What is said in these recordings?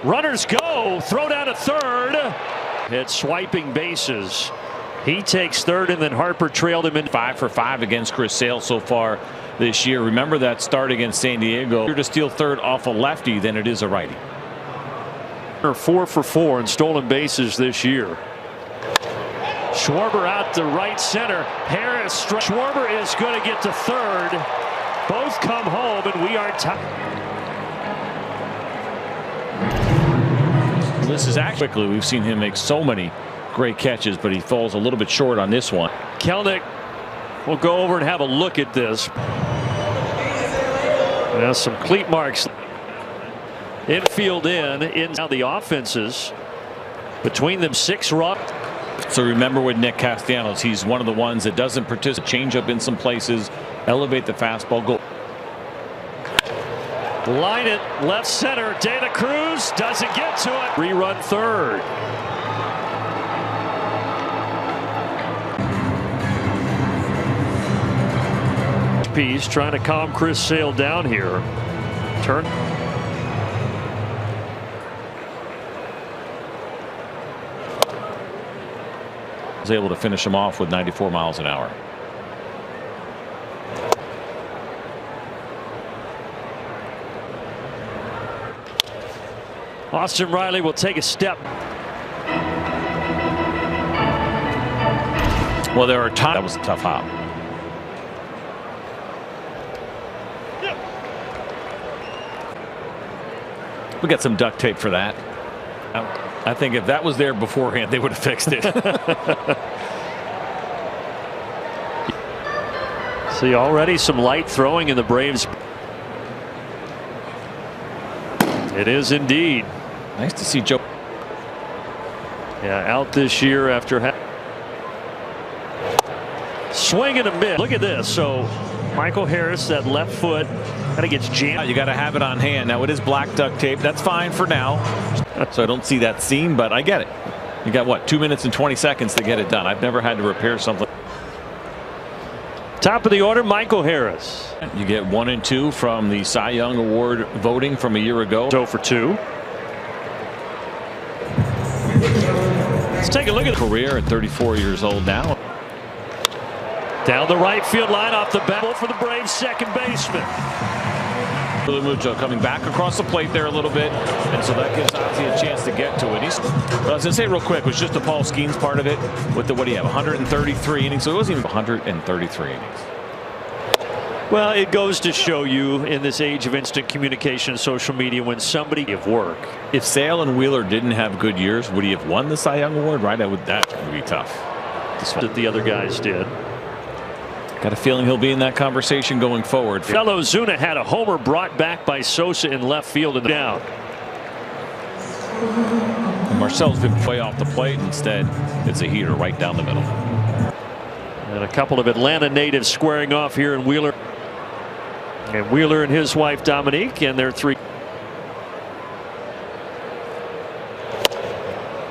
Runners go. Throw down to third. Hit swiping bases. He takes third, and then Harper trailed him in. 5 for 5 against Chris Sale so far this year. Remember that start against San Diego. You're to steal third off a lefty than it is a righty. 4 for 4 in stolen bases this year. Schwarber out to right center. Harris. Schwarber is going to get to third. Both come home, and we are tied. This is actually quickly. We've seen him make so many great catches, but he falls a little bit short on this one. Kelnick will go over and have a look at this. Now some cleat marks. Infield in now the offenses between them 6 runs. So remember with Nick Castellanos, he's one of the ones that doesn't participate. Change up in some places, elevate the fastball, go. Line it left center. De La Cruz doesn't get to it. Rerun third. Piece trying to calm Chris Sale down here. Turn. Was able to finish him off with 94 miles an hour. Austin Riley will take a step. Well, there are times. That was a tough hop. We got some duct tape for that. I think if that was there beforehand, they would have fixed it. See already some light throwing in the Braves. It is indeed. Nice to see Joe. Yeah, out this year after swing and a miss. Look at this. So Michael Harris, that left foot kind of gets jammed. You got to have it on hand. Now it is black duct tape. That's fine for now. So I don't see that seam, but I get it. You got what, 2 minutes and 20 seconds to get it done. I've never had to repair something. Top of the order, Michael Harris. You get 1 and 2 from the Cy Young Award voting from a year ago. 0 for 2. Let's take a look at the career at 34 years old now. Down the right field line off the bat for the Braves second baseman. Mucho coming back across the plate there a little bit, and so that gives Ozzy a chance to get to it. I was going to say real quick, it was just the Paul Skeens part of it with the, what do you have, 133 innings, so it wasn't even 133 innings. Well, it goes to show you in this age of instant communication and social media, when somebody of work. If Sale and Wheeler didn't have good years, would he have won the Cy Young Award? Right, that would be tough. That the other guys did. Got a feeling he'll be in that conversation going forward. Fellow Zuna had a homer brought back by Sosa in left field and down. And Marcel's been way off the plate. Instead, it's a heater right down the middle. And a couple of Atlanta natives squaring off here in Wheeler. And Wheeler and his wife Dominique and their 3.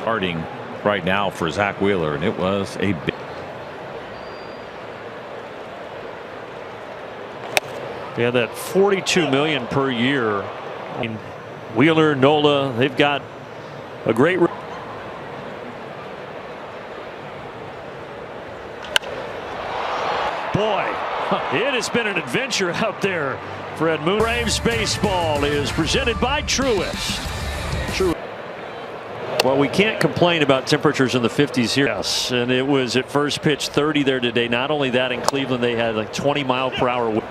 Starting right now for Zach Wheeler, and it was a big. Yeah, that $42 million per year. I mean, Wheeler, Nola, they've got a great. Boy, it has been an adventure out there. Fred Moon. Braves baseball is presented by Truist. Well, we can't complain about temperatures in the 50s here. Yes, and it was at first pitch 30 there today. Not only that, in Cleveland they had like 20-mile-per-hour wind.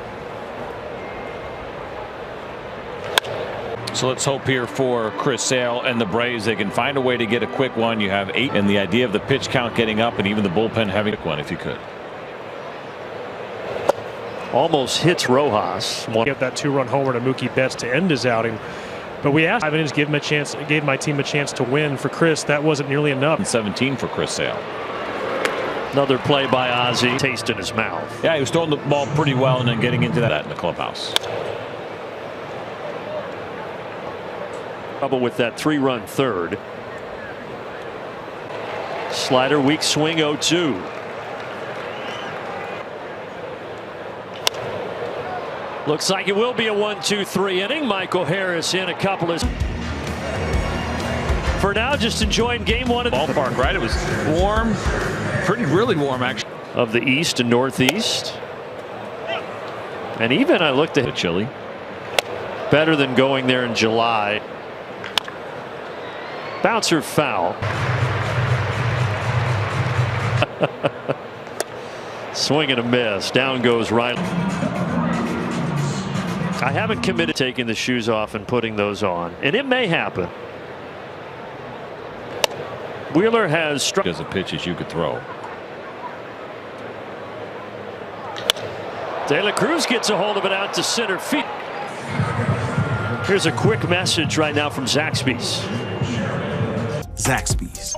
So let's hope here for Chris Sale and the Braves they can find a way to get a quick one. You have 8, and the idea of the pitch count getting up and even the bullpen having a quick one if you could. Almost hits Rojas. Give that 2-run homer to Mookie Betts to end his outing. But we asked 5 innings, gave my team a chance to win. For Chris, that wasn't nearly enough. And 17 for Chris Sale. Another play by Ozzy. Taste in his mouth. Yeah, he was throwing the ball pretty well and then getting into that in the clubhouse. Trouble with that 3-run third. Slider, weak swing, 0-2. Looks like it will be a 1-2-3 inning. Michael Harris in a couple of. For now, just enjoying game one of the ballpark, right? It was warm, really warm, actually. Of the East and Northeast. And even I looked at chilly. Better than going there in July. Bouncer foul. Swing and a miss. Down goes Riley. I haven't committed to taking the shoes off and putting those on, and it may happen. Wheeler has struck as a pitch as you could throw. De La Cruz gets a hold of it out to center field. Here's a quick message right now from Zaxby's. Zaxby's.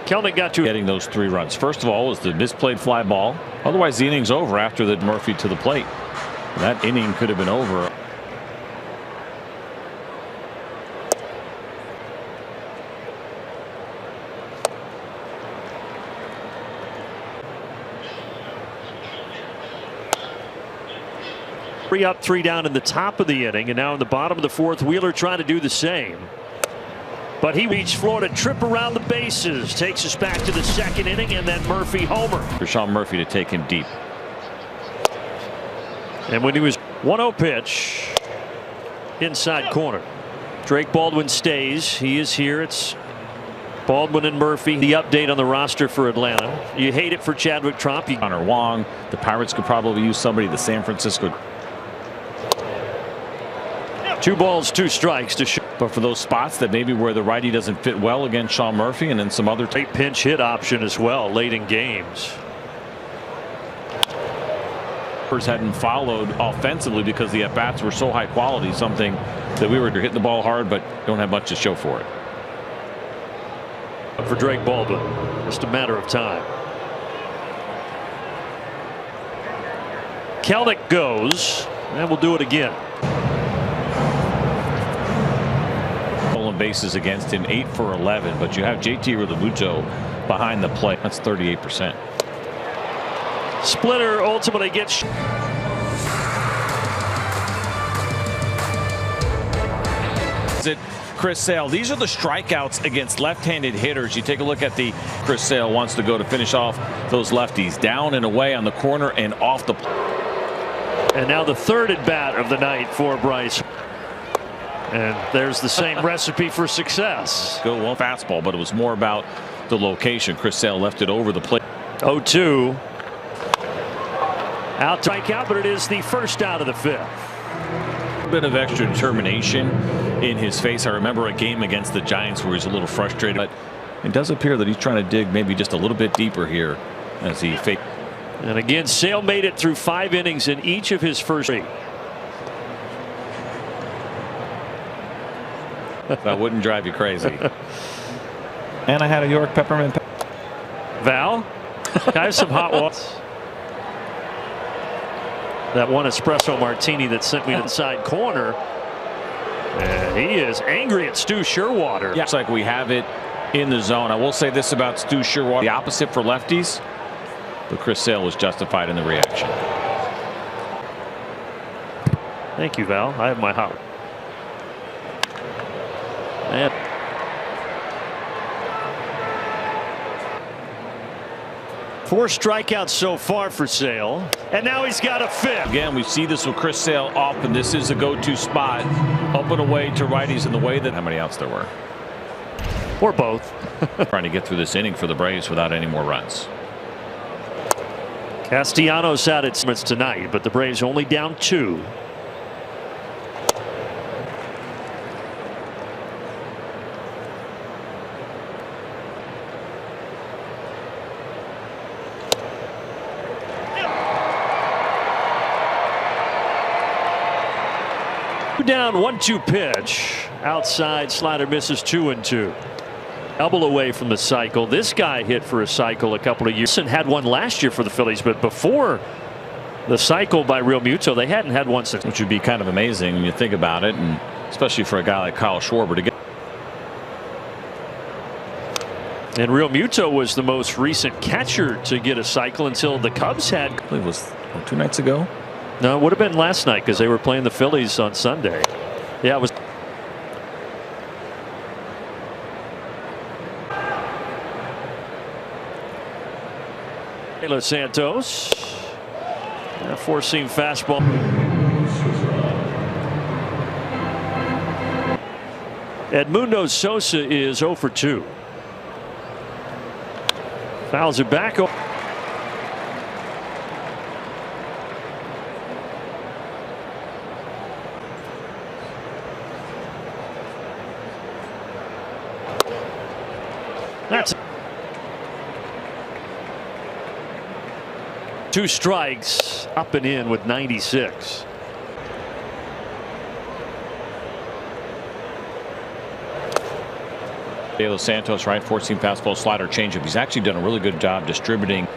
Kelnick got to getting those 3 runs. First of all was the misplayed fly ball. Otherwise, the inning's over after the Murphy to the plate. That inning could have been over. Three up, 3 down in the top of the inning, and now in the bottom of the 4th, Wheeler trying to do the same. But he reached Florida, trip around the bases, takes us back to the 2nd inning, and then Murphy homer. For Sean Murphy to take him deep. And when he was 1-0 pitch, inside corner. Drake Baldwin stays. He is here. It's Baldwin and Murphy. The update on the roster for Atlanta. You hate it for Chadwick Tromp. Connor Wong. The Pirates could probably use somebody. The San Francisco. 2 balls, 2 strikes to show. But for those spots that maybe where the righty doesn't fit well against Sean Murphy, and then some other pinch hit option as well late in games. Hadn't followed offensively because the at-bats were so high quality, something that we were hitting the ball hard but don't have much to show for it. For Drake Baldwin, just a matter of time. Kelnick goes, and we'll do it again. Bases against him, 8 for 11, but you have JT Realmuto behind the plate. That's 38%. Splitter ultimately gets. Is it Chris Sale? These are the strikeouts against left-handed hitters. You take a look at the Chris Sale wants to go to finish off those lefties, down and away on the corner and off the. And now the 3rd at bat of the night for Bryce. And there's the same recipe for success. Go well fastball, but it was more about the location. Chris Sale left it over the plate. 0-2. Out to strike out, but it is the 1st out of the 5th. A bit of extra determination in his face. I remember a game against the Giants where he's a little frustrated, but it does appear that he's trying to dig maybe just a little bit deeper here as he faked. And again, Sale made it through 5 innings in each of his first 3. That wouldn't drive you crazy. And I had a York peppermint. Val, I have some hot water. That one espresso martini that sent me inside corner. And he is angry at Stu Sherwater. Yeah, looks like we have it in the zone. I will say this about Stu Sherwater. The opposite for lefties. But Chris Sale was justified in the reaction. Thank you, Val. I have my hot. And 4 strikeouts so far for Sale, and now he's got a 5th. Again, we see this with Chris Sale up, and this is a go-to spot, up and away to righties in the way that how many outs there were, or both. trying to get through this inning for the Braves without any more runs. Castellanos out at Smiths tonight, but the Braves only down 2. Down 1-2 pitch outside, slider misses 2-2. Double away from the cycle. This guy hit for a cycle a couple of years and had one last year for the Phillies, but before the cycle by Realmuto, they hadn't had one since. Which would be kind of amazing when you think about it, and especially for a guy like Kyle Schwarber to get. And Realmuto was the most recent catcher to get a cycle until the Cubs had. I believe it was 2 nights ago. No, it would have been last night because they were playing the Phillies on Sunday. Yeah, it was. Los Santos, four-seam fastball. Edmundo Sosa is 0 for 2. Fouls it back. That's 2 strikes, up and in with 96. Los Santos, right, four-seam fastball, slider, changeup. He's actually done a really good job distributing.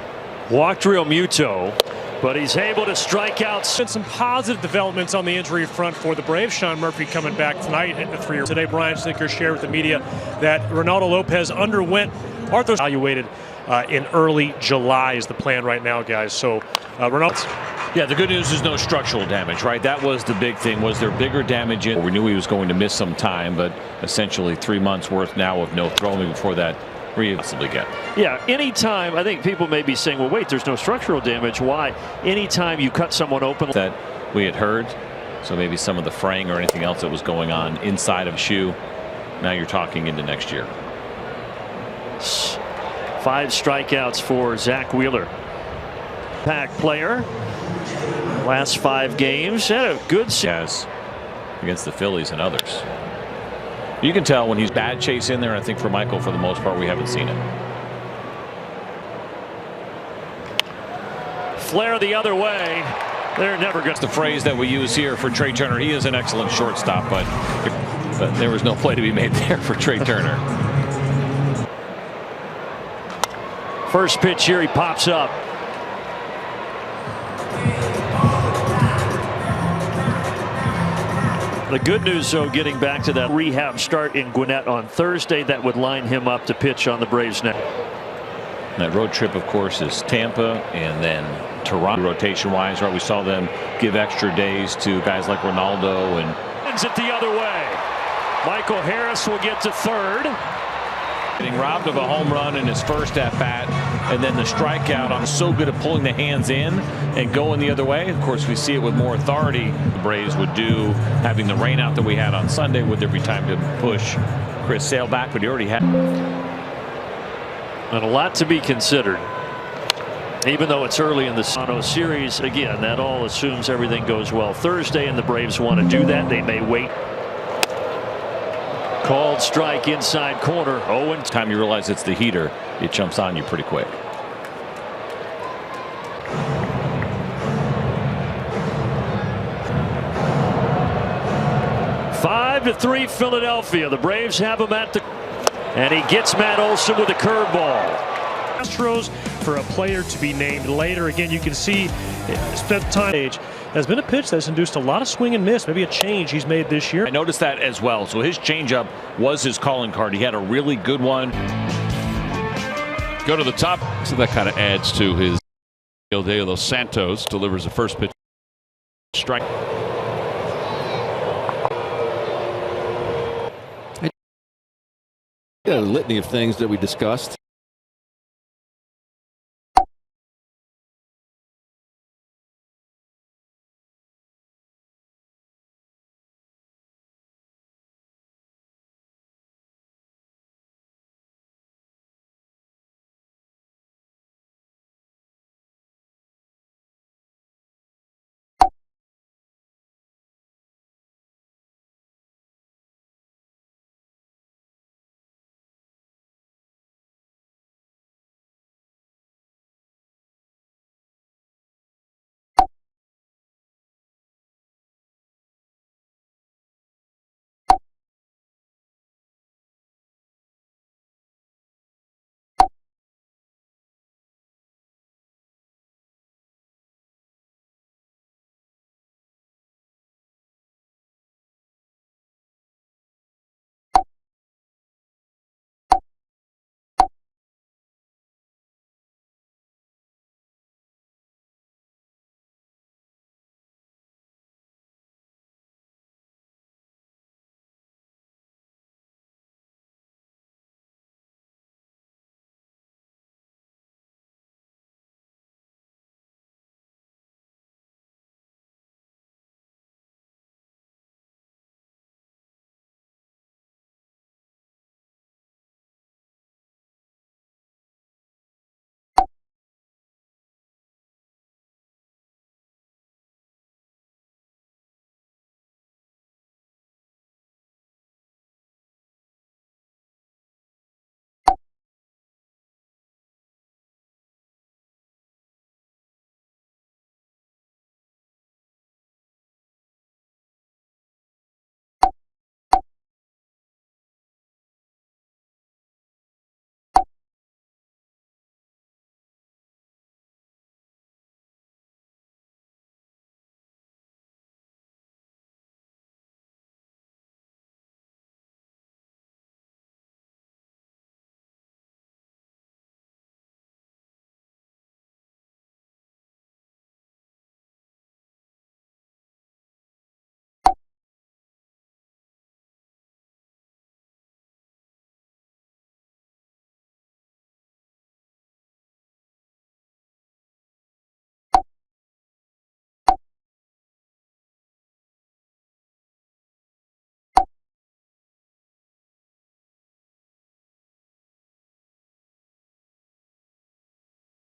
Walked Real Muto, but he's able to strike out. Been some positive developments on the injury front for the Braves. Sean Murphy coming back tonight, hitting a 3. Today, Brian Stinker shared with the media that Ronaldo Lopez underwent arthro evaluated in early July is the plan right now, guys. So Ronaldo. Yeah, the good news is no structural damage, right? That was the big thing. Was there bigger damage? We knew he was going to miss some time, but essentially 3 months worth now of no throwing before that possibly get. Yeah, anytime, I think people may be saying, well, wait, there's no structural damage. Why? Anytime you cut someone open. That we had heard, so maybe some of the fraying or anything else that was going on inside of shoe. Now you're talking into next year. 5 strikeouts for Zach Wheeler. Pack player. Last 5 games had a good yes against the Phillies and others. You can tell when he's bad chase in there. I think for Michael, for the most part, we haven't seen it. Flare the other way. They're never good. The phrase that we use here for Trey Turner. He is an excellent shortstop, but there was no play to be made there for Trey Turner. First pitch here, he pops up. The good news, though, getting back to that rehab start in Gwinnett on Thursday, that would line him up to pitch on the Braves next. That road trip, of course, is Tampa and then Toronto. Rotation-wise, right? We saw them give extra days to guys like Ronaldo and. Ends it the other way. Michael Harris will get to third. Getting robbed of a home run in his first at-bat, and then the strikeout. I'm so good at pulling the hands in and going the other way. Of course, we see it with more authority. The Braves would do, having the rain out that we had on Sunday. Would there be time to push Chris Sale back? But he already had. And a lot to be considered. Even though it's early in the Sano series, again, that all assumes everything goes well Thursday, and the Braves want to do that. They may wait. Called strike inside corner. Owen. Time you realize it's the heater, it jumps on you pretty quick. Five to 3 Philadelphia. The Braves have him at the. And he gets Matt Olson with a curveball. Astros for a player to be named later. Again, you can see spent time age has been a pitch that's induced a lot of swing and miss. Maybe a change he's made this year. I noticed that as well. So his changeup was his calling card. He had a really good one. Go to the top. So that kind of adds to his. Los Santos delivers the first pitch. Strike. A litany of things that we discussed.